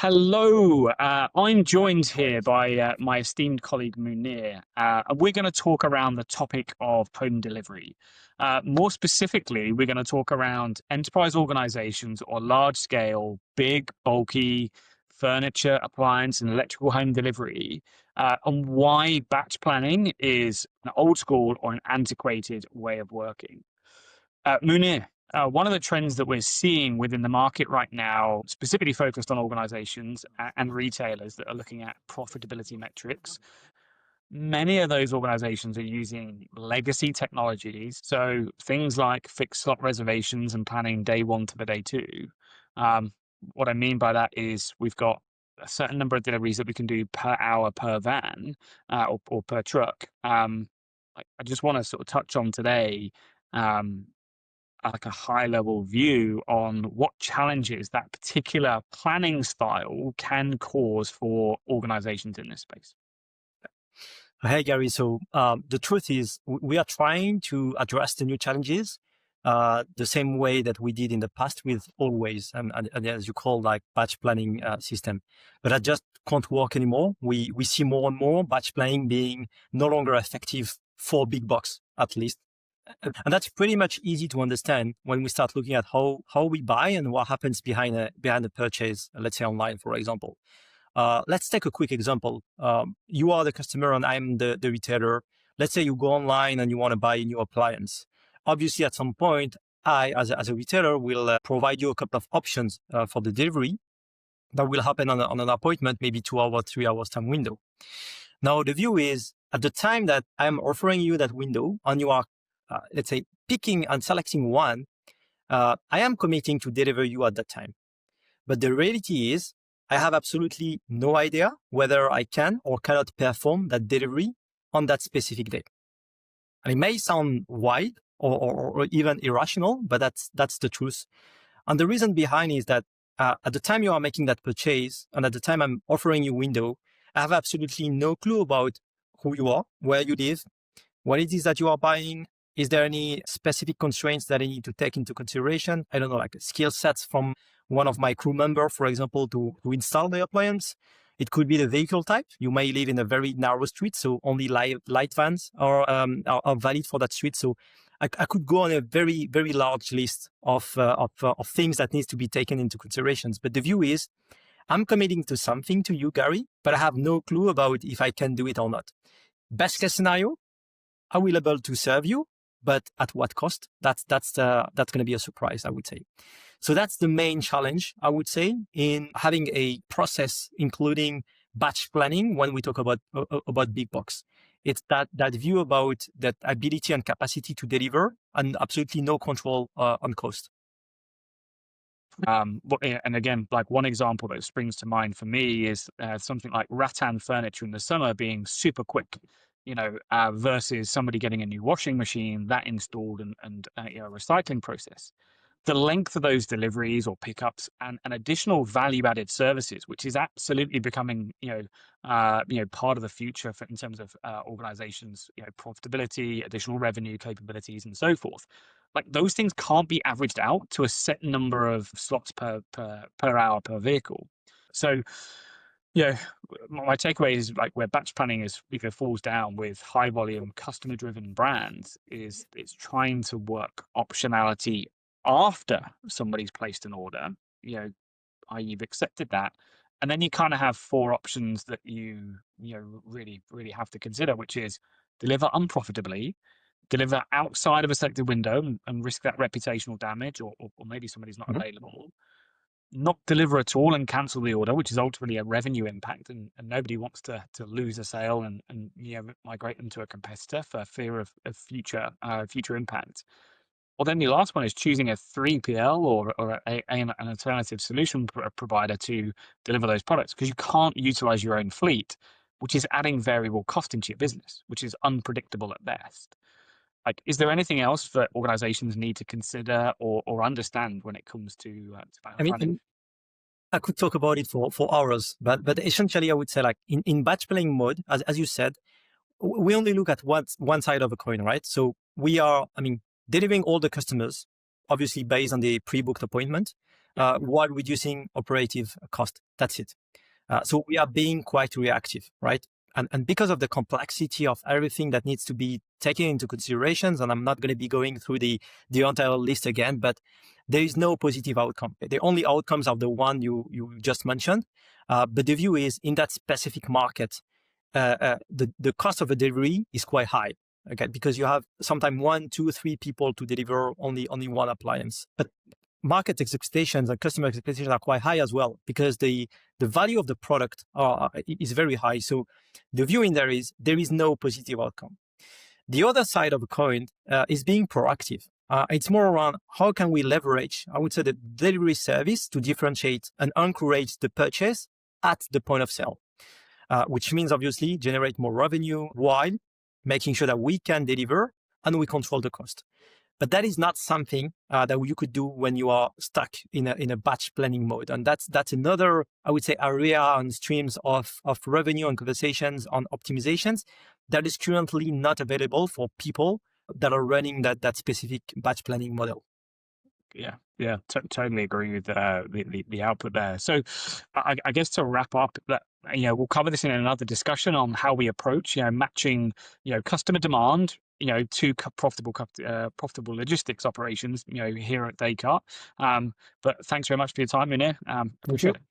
Hello, I'm joined here by my esteemed colleague Mounir, and we're going to talk around the topic of home delivery. More specifically, we're going to talk around enterprise organizations or large scale, big, bulky furniture, appliance, and electrical home delivery, and why batch planning is an old school or an antiquated way of working. Mounir, one of the trends that we're seeing within the market right now, specifically focused on organizations and retailers that are looking at profitability metrics, many of those organizations are using legacy technologies. So things like fixed slot reservations and planning day one to the day two. Um, what I mean by that is we've got a certain number of deliveries that we can do per hour per van or per truck. I just want to sort of touch on today um, like a high level view on what challenges that particular planning style can cause for organizations in this space. Hey, Gary. So the truth is we are trying to address the new challenges the same way that we did in the past with always, and as you call, like batch planning system. But that just can't work anymore. We see more and more batch planning being no longer effective for big box, at least. And that's pretty much easy to understand when we start looking at how we buy and what happens behind the purchase, let's say online, for example. Let's take a quick example. You are the customer and I'm the retailer. Let's say you go online and you want to buy a new appliance. Obviously, at some point, I, as a retailer, will provide you a couple of options for the delivery. That will happen on an appointment, maybe 2 hours, 3 hours time window. Now, the view is at the time that I'm offering you that window and you are, let's say, picking and selecting one, I am committing to deliver you at that time. But the reality is, I have absolutely no idea whether I can or cannot perform that delivery on that specific day. And it may sound wild or even irrational, but that's the truth. And the reason behind is that at the time you are making that purchase and at the time I'm offering you window, I have absolutely no clue about who you are, where you live, what it is that you are buying. Is there any specific constraints that I need to take into consideration? I don't know, like skill sets from one of my crew members, for example, to install the appliance. It could be the vehicle type. You may live in a very narrow street, so only light vans are valid for that street. So I could go on a very, very large list of things that needs to be taken into considerations. But the view is, I'm committing to something to you, Gary, but I have no clue about if I can do it or not. Best case scenario, I will be able to serve you, but at what cost? That's going to be a surprise, I would say. So that's the main challenge, I would say, in having a process including batch planning when we talk about big box. It's that view about that ability and capacity to deliver and absolutely no control on cost. And again, like one example that springs to mind for me is something like rattan furniture in the summer being super quick, versus somebody getting a new washing machine that installed and a recycling process. The length of those deliveries or pickups and additional value-added services, which is absolutely becoming, part of the future in terms of organizations, profitability, additional revenue capabilities, and so forth. Like those things can't be averaged out to a set number of slots per hour per vehicle. So, my takeaway is like where batch planning falls down with high volume customer driven brands is it's trying to work optionality after somebody's placed an order, you've accepted that. And then you kind of have 4 options that you really, really have to consider, which is deliver unprofitably, deliver outside of a selected window and risk that reputational damage, or maybe somebody's not available, not deliver at all and cancel the order, which is ultimately a revenue impact, and nobody wants to lose a sale and migrate them to a competitor for fear of future impact. Well, then the last one is choosing a 3PL or an alternative solution provider to deliver those products, because you can't utilize your own fleet, which is adding variable cost into your business, which is unpredictable at best. Like, is there anything else that organizations need to consider or understand when it comes to planning? I could talk about it for hours, but essentially I would say, like in batch planning mode, as you said, we only look at one side of a coin, right? So we are, delivering all the customers obviously based on the pre-booked appointment, while reducing operative cost. That's it. So we are being quite reactive, right? And because of the complexity of everything that needs to be taken into considerations, and I'm not going to be going through the entire list again, but there is no positive outcome. The only outcomes are the one you just mentioned. But the view is in that specific market, the cost of a delivery is quite high. Okay, because you have sometimes 1, 2, 3 people to deliver only one appliance. But market expectations and customer expectations are quite high as well, because the value of the product is very high. So the view in there is no positive outcome. The other side of the coin is being proactive. It's more around how can we leverage, I would say, the delivery service to differentiate and encourage the purchase at the point of sale, which means obviously generate more revenue while making sure that we can deliver and we control the cost. But that is not something that you could do when you are stuck in a batch planning mode. And that's another, I would say, area and streams of revenue and conversations on optimizations that is currently not available for people that are running that specific batch planning model. Yeah, totally agree with the output there. So I guess to wrap up, that we'll cover this in another discussion on how we approach matching customer demand to profitable logistics operations here at Descartes. But thanks very much for your time, Mounir. Appreciate it.